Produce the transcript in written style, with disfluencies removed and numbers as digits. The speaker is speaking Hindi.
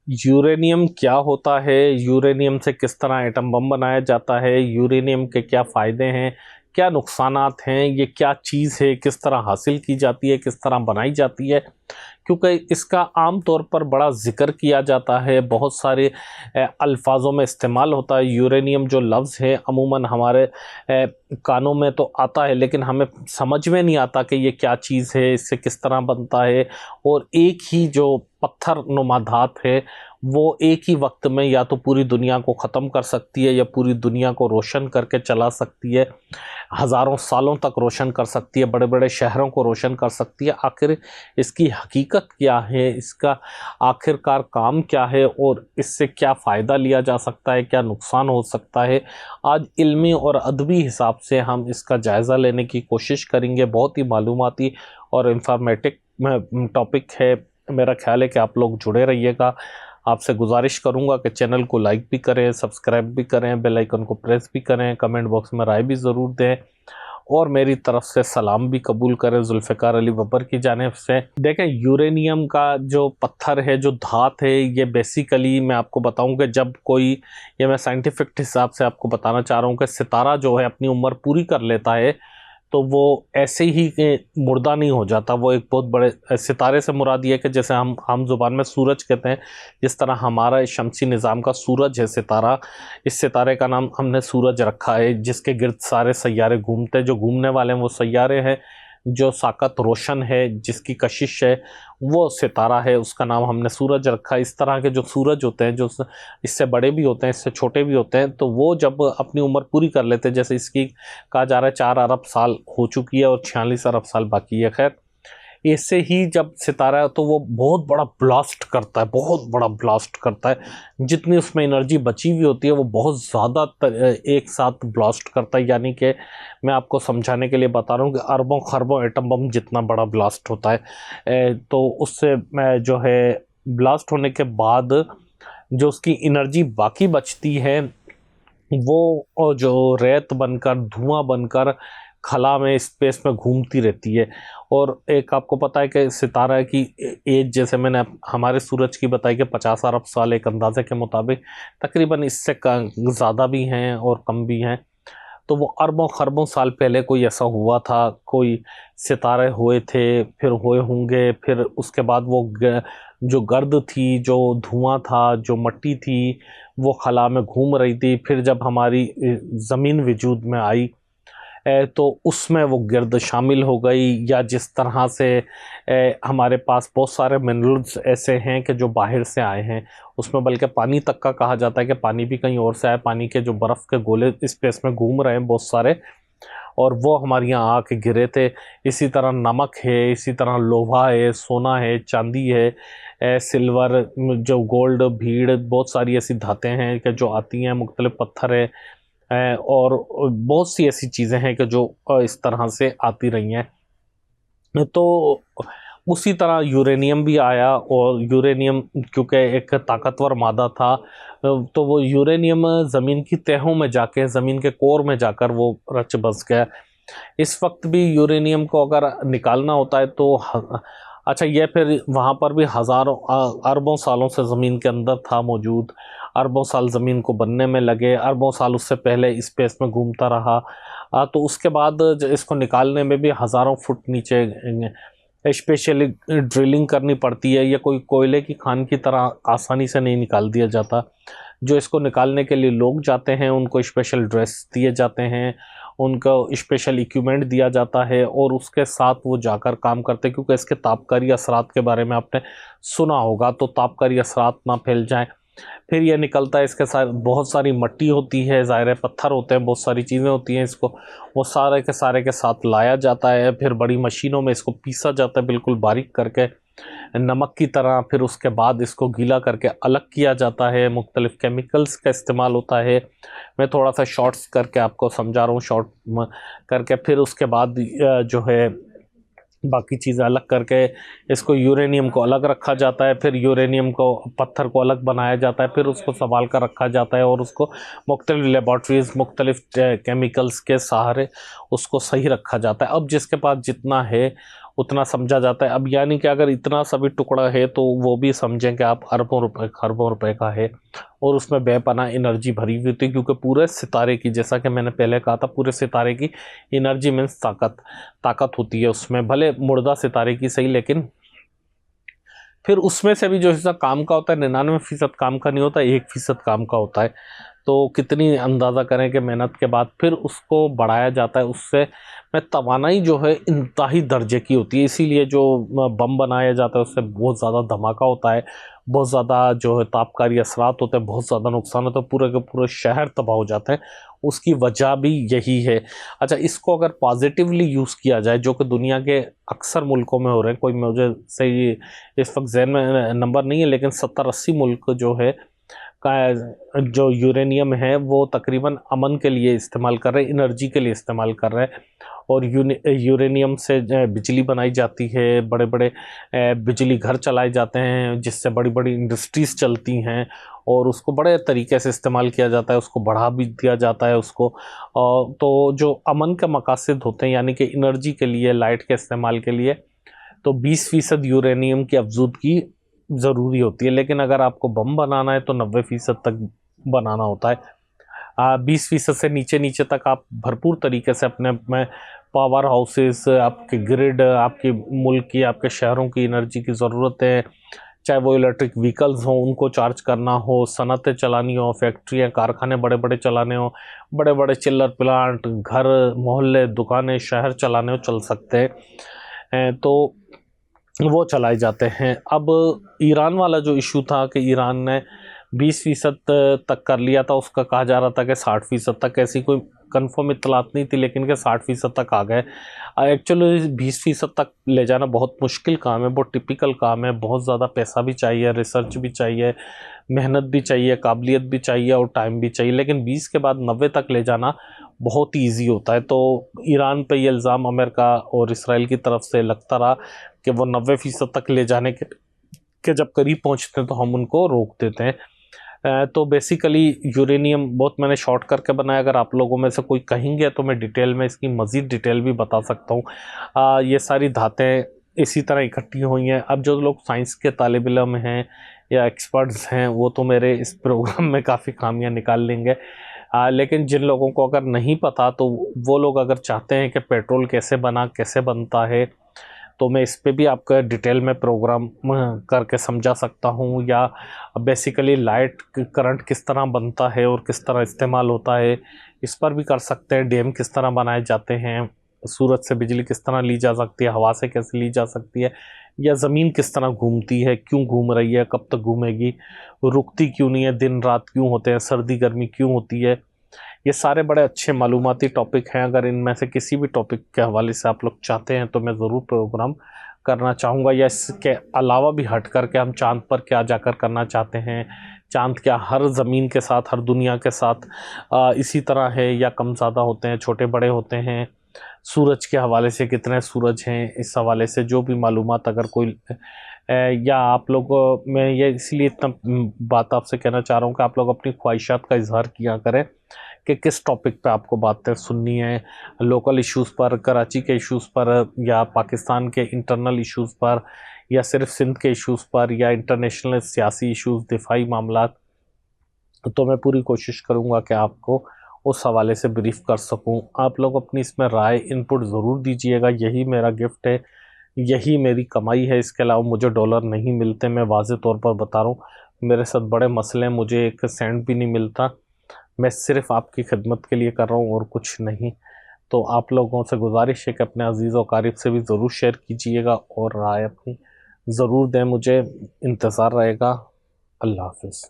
यूरेनियम क्या होता है? यूरेनियम से किस तरह एटम बम बनाया जाता है? यूरेनियम के क्या फ़ायदे हैं? क्या नुकसानात हैं? ये क्या चीज़ है? किस तरह हासिल की जाती है? किस तरह बनाई जाती है? क्योंकि इसका आम तौर पर बड़ा ज़िक्र किया जाता है, बहुत सारे अल्फाज़ों में इस्तेमाल होता है। यूरेनियम जो लफ्ज़ है अमूमन हमारे कानों में तो आता है, लेकिन हमें समझ में नहीं आता कि ये क्या चीज़ है, इससे किस तरह बनता है। और एक ही जो पत्थर नुमा धात है, वो एक ही वक्त में या तो पूरी दुनिया को ख़त्म कर सकती है या पूरी दुनिया को रोशन करके चला सकती है, हज़ारों सालों तक रोशन कर सकती है, बड़े बड़े शहरों को रोशन कर सकती है। आखिर इसकी हकीकत क्या है? इसका आखिरकार काम क्या है? और इससे क्या फ़ायदा लिया जा सकता है? क्या नुकसान हो सकता है? आज इल्मी और अदबी हिसाब से हम इसका जायज़ा लेने की कोशिश करेंगे। बहुत ही मालूमाती और इंफॉर्मेटिव टॉपिक है। मेरा ख़्याल है कि आप लोग जुड़े रहिएगा। आपसे गुजारिश करूंगा कि चैनल को लाइक भी करें, सब्सक्राइब भी करें, बेल आइकन को प्रेस भी करें, कमेंट बॉक्स में राय भी ज़रूर दें और मेरी तरफ से सलाम भी कबूल करें जुल्फ़िकार अली बब्बर की जानिब से। देखें, यूरेनियम का जो पत्थर है, जो धात है, ये बेसिकली मैं आपको बताऊं कि जब कोई, ये मैं साइंटिफिक हिसाब से आपको बताना चाह रहा हूँ कि सितारा जो है अपनी उम्र पूरी कर लेता है, तो वो ऐसे ही मुर्दा नहीं हो जाता। वो एक बहुत बड़े सितारे से मुराद ये है कि जैसे हम ज़ुबान में सूरज कहते हैं, जिस तरह हमारा शमसी निज़ाम का सूरज है सितारा, इस सितारे का नाम हमने सूरज रखा है, जिसके गिर्द सारे सैयारे घूमते हैं। जो घूमने वाले हैं वो सैयारे हैं, जो साकत रोशन है, जिसकी कशिश है, वो सितारा है, उसका नाम हमने सूरज रखा है। इस तरह के जो सूरज होते हैं, जो इससे बड़े भी होते हैं, इससे छोटे भी होते हैं, तो वो जब अपनी उम्र पूरी कर लेते हैं, जैसे इसकी कहा जा रहा है 4 अरब साल हो चुकी है और 46 अरब साल बाकी है। खैर, ऐसे ही जब सितारा है तो वो बहुत बड़ा ब्लास्ट करता है, बहुत बड़ा ब्लास्ट करता है। जितनी उसमें एनर्जी बची हुई होती है वो बहुत ज़्यादा एक साथ ब्लास्ट करता है। यानी कि मैं आपको समझाने के लिए बता रहा हूँ कि अरबों खरबों एटम बम जितना बड़ा ब्लास्ट होता है। तो उससे जो है ब्लास्ट होने के बाद जो उसकी एनर्जी बाकी बचती है, वो जो रेत बनकर, धुआं बनकर खला में, स्पेस में घूमती रहती है। और एक आपको पता है कि सितारा की एज, जैसे मैंने हमारे सूरज की बताई कि 50 अरब साल एक अंदाजे के मुताबिक, तकरीबन इससे ज़्यादा भी हैं और कम भी हैं। तो वो अरबों खरबों साल पहले कोई ऐसा हुआ था, कोई सितारे हुए थे, फिर हुए होंगे, फिर उसके बाद वो जो गर्द थी, जो धुआं था, जो मट्टी थी, वो खला में घूम रही थी। फिर जब हमारी ज़मीन वजूद में आई, तो उसमें वो गिरद शामिल हो गई। या जिस तरह से हमारे पास बहुत सारे मिनरल्स ऐसे हैं कि जो बाहर से आए हैं, उसमें बल्कि पानी तक का कहा जाता है कि पानी भी कहीं और से आया। पानी के जो बर्फ़ के गोले स्पेस में घूम रहे हैं बहुत सारे, और वो हमारे यहाँ आके गिरे थे। इसी तरह नमक है, इसी तरह लोहा है, सोना है, चांदी है, सिल्वर, जो गोल्ड, भीड़, बहुत सारी ऐसी धातें हैं कि जो आती हैं, मुख्तलिफ पत्थर है, और बहुत सी ऐसी चीज़ें हैं कि जो इस तरह से आती रही हैं। तो उसी तरह यूरेनियम भी आया, और यूरेनियम क्योंकि एक ताकतवर मादा था, तो वो यूरेनियम ज़मीन की तहों में जाके, ज़मीन के कोर में जाकर वो रच बस गया। इस वक्त भी यूरेनियम को अगर निकालना होता है तो अच्छा, ये फिर वहाँ पर भी हज़ारों अरबों सालों से ज़मीन के अंदर था मौजूद। अरबों साल ज़मीन को बनने में लगे, अरबों साल उससे पहले स्पेस में घूमता रहा। तो उसके बाद इसको निकालने में भी हज़ारों फुट नीचे स्पेशली ड्रिलिंग करनी पड़ती है। ये कोई कोयले की खान की तरह आसानी से नहीं निकाल दिया जाता। जो इसको निकालने के लिए लोग जाते हैं, उनको स्पेशल ड्रेस दिए जाते हैं, उनको स्पेशल इक्विपमेंट दिया जाता है, और उसके साथ वो जाकर काम करते हैं। क्योंकि इसके तापकारी असरात के बारे में आपने सुना होगा, तो तापकारी असरात ना फैल जाएं। फिर ये निकलता है, इसके साथ बहुत सारी मट्टी होती है, ज़ाहिर है पत्थर होते हैं, बहुत सारी चीज़ें होती हैं। इसको वो सारे के साथ लाया जाता है, फिर बड़ी मशीनों में इसको पीसा जाता है बिल्कुल बारीक करके, नमक की तरह। फिर उसके बाद इसको गीला करके अलग किया जाता है, मुख्तलिफ़ केमिकल्स का इस्तेमाल होता है। मैं थोड़ा सा शॉर्ट्स करके आपको समझा रहा हूँ, शॉर्ट करके। फिर उसके बाद जो है बाकी चीज़ें अलग करके इसको, यूरेनियम को अलग रखा जाता है, फिर यूरेनियम को, पत्थर को अलग बनाया जाता है, फिर उसको संभाल कर रखा जाता है, और उसको मुख्तलिफ़ लेबॉर्ट्रीज़, मुख्तलिफ़ केमिकल्स के सहारे उसको सही रखा जाता है। अब जिसके पास जितना है उतना समझा जाता है। अब यानी कि अगर इतना सभी टुकड़ा है तो वो भी समझें कि आप अरबों रुपए खरबों रुपए का है, और उसमें बेपनाह एनर्जी भरी हुई होती है, क्योंकि पूरे सितारे की, जैसा कि मैंने पहले कहा था, पूरे सितारे की एनर्जी मीन्स ताकत होती है उसमें, भले मुर्दा सितारे की सही, लेकिन फिर उसमें से भी जो हिस्सा काम का होता है 99% काम का नहीं होता, 1% काम का होता है। तो कितनी अंदाज़ा करें कि मेहनत के बाद फिर उसको बढ़ाया जाता है, उससे में तवानाई जो है इंतहाई दर्जे की होती है। इसीलिए जो बम बनाया जाता है उससे बहुत ज़्यादा धमाका होता है, बहुत ज़्यादा जो है तापकारी असरात होते हैं, बहुत ज़्यादा नुकसान होता है, पूरे के पूरे शहर तबाह हो जाते हैं। उसकी वजह भी यही है। अच्छा, इसको अगर पॉजिटिवली यूज़ किया जाए, जो कि दुनिया के अक्सर मुल्कों में हो रहे हैं, कोई मुझे सही इस वक्त जहन में नंबर नहीं है, लेकिन 70-80 मुल्क जो है का जो यूरेनियम है वो तकरीबन अमन के लिए इस्तेमाल कर रहे हैं, एनर्जी के लिए इस्तेमाल कर रहे हैं। और यूरेनियम से बिजली बनाई जाती है, बड़े बड़े बिजली घर चलाए जाते हैं, जिससे बड़ी बड़ी इंडस्ट्रीज़ चलती हैं, और उसको बड़े तरीके से इस्तेमाल किया जाता है, उसको बढ़ा भी दिया जाता है उसको। तो जो अमन के मकासद होते हैं, यानी कि एनर्जी के लिए, लाइट के इस्तेमाल के लिए, तो 20% यूरेनियम की अफजूदगी ज़रूरी होती है। लेकिन अगर आपको बम बनाना है तो 90% तक बनाना होता है। 20% से नीचे नीचे तक आप भरपूर तरीके से अपने में पावर हाउसेस, आपके ग्रिड, आपके मुल्क की, आपके शहरों की एनर्जी की ज़रूरत है, चाहे वो इलेक्ट्रिक व्हीकल्स हों उनको चार्ज करना हो, सनतें चलानी हो, फैक्ट्रियाँ कारखाने बड़े बड़े चलाने हो, बड़े बड़े चिल्लर प्लांट, घर मोहल्ले दुकानें शहर चलाने हो, चल सकते हैं। तो वो चलाए जाते हैं। अब ईरान वाला जो इशू था कि ईरान ने 20% तक कर लिया था, उसका कहा जा रहा था कि 60% तक, ऐसी कोई कंफर्म इतलात नहीं थी, लेकिन कि 60% तक आ गए। एक्चुअली 20% तक ले जाना बहुत मुश्किल काम है, बहुत टिपिकल काम है, बहुत ज़्यादा पैसा भी चाहिए, रिसर्च भी चाहिए, मेहनत भी चाहिए, काबिलियत भी चाहिए और टाइम भी चाहिए। लेकिन 20 के बाद 90 तक ले जाना बहुत ही ईजी होता है। तो ईरान पे ये इल्ज़ाम अमेरिका और इसराइल की तरफ से लगता रहा कि वो 90% तक ले जाने के जब करीब पहुंचते हैं तो हम उनको रोक देते हैं। तो बेसिकली यूरेनियम बहुत मैंने शॉर्ट करके बनाया, अगर आप लोगों में से कोई कहेंगे तो मैं डिटेल में इसकी मज़ीद डिटेल भी बता सकता हूँ। ये सारी धातें इसी तरह इकट्ठी हुई हैं। अब जो लोग साइंस के तालिब इल्म हैं या एक्सपर्ट्स हैं वो तो मेरे इस प्रोग्राम में काफ़ी खामियां निकाल लेंगे। लेकिन जिन लोगों को अगर नहीं पता, तो वो लोग अगर चाहते हैं कि पेट्रोल कैसे बना, कैसे बनता है, तो मैं इस पे भी आपका डिटेल में प्रोग्राम करके समझा सकता हूँ। या बेसिकली लाइट करंट किस तरह बनता है और किस तरह इस्तेमाल होता है, इस पर भी कर सकते हैं। डैम किस तरह बनाए जाते हैं, सूरज से बिजली किस तरह ली जा सकती है, हवा से कैसे ली जा सकती है, या ज़मीन किस तरह घूमती है, क्यों घूम रही है, कब तक घूमेगी, रुकती क्यों नहीं है, दिन रात क्यों होते हैं, सर्दी गर्मी क्यों होती है। ये सारे बड़े अच्छे मालूमाती टॉपिक हैं। अगर इनमें से किसी भी टॉपिक के हवाले से आप लोग चाहते हैं तो मैं ज़रूर प्रोग्राम करना चाहूँगा, या इसके अलावा भी हट कर के हम चाँद पर क्या जाकर करना चाहते हैं, चाँद क्या हर ज़मीन के साथ, हर दुनिया के साथ इसी तरह है या कम ज़्यादा होते हैं, छोटे बड़े होते हैं, सूरज के हवाले से कितने सूरज हैं, इस हवाले से जो भी मालूमात अगर कोई या आप लोग, मैं ये इसलिए इतना बात आपसे कहना चाह रहा हूँ कि आप लोग अपनी ख्वाहिशात का इजहार किया करें कि किस टॉपिक पे आपको बातें सुननी है, लोकल इश्यूज़ पर, कराची के इश्यूज़ पर, या पाकिस्तान के इंटरनल इश्यूज़ पर, या सिर्फ सिंध के इश्यूज़ पर, या इंटरनेशनल सियासी इश्यूज़, दिफाई मामला। तो मैं पूरी कोशिश करूँगा कि आपको उस हवाले से ब्रीफ कर सकूँ। आप लोग अपनी इसमें राय इनपुट ज़रूर दीजिएगा, यही मेरा गिफ्ट है, यही मेरी कमाई है। इसके अलावा मुझे डॉलर नहीं मिलते, मैं वाज़े तौर पर बता रहा हूँ। मेरे साथ बड़े मसले हैं, मुझे एक सेंट भी नहीं मिलता। मैं सिर्फ आपकी खिदमत के लिए कर रहा हूँ और कुछ नहीं। तो आप लोगों से गुजारिश है कि अपने अजीज़ और क़रीब से भी ज़रूर शेयर कीजिएगा और राय अपनी ज़रूर दें, मुझे इंतज़ार रहेगा। अल्लाह हाफ़िज़।